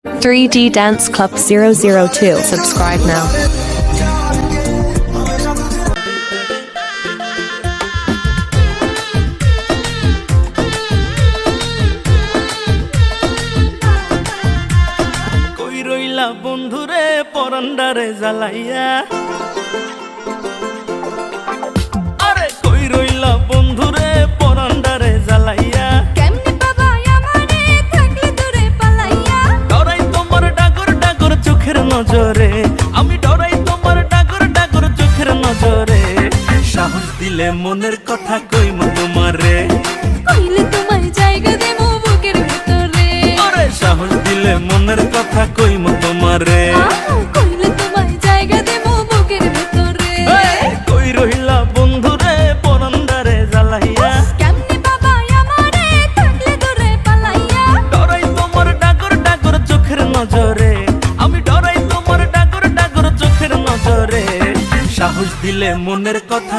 3D Dance Club 002. Subscribe now. কই রইলা বন্ধুরে পরান্ডারে জ্বালাইয়া, আরে কই রইলা বন্ধুরে পরান্ডারে জ্বালাইয়া, কেমনে বাবা আমারে থাকলে দূরে পালাইয়া, ডরাই তোমার ডাগর ডাগর চোখের নজরে, আমি ডরাই তোমার ডাগর ডাগর চোখের নজরে, সাহস দিলে মনের কথা কইমু তোমারে, কইলে তোমায় জায়গা দেবো বুকের ভেতরে, আরে সাহস দিলে মনের কথা কইমু তোমারে, কইলে তোমায় জায়গা দেবো বুকের ভেতরে। কই রইলা বন্ধুরে পরান্ডারে জ্বালাইয়া, কেমনে বাবা আমারে থাকলে দূরে পালাইয়া, ডরাই তোমার ডাগর ডাগর চোখের নজরে, আমি ডরাই তোমার ডাগর ডাগর চোখের নজরে, সাহস দিলে মনের কথা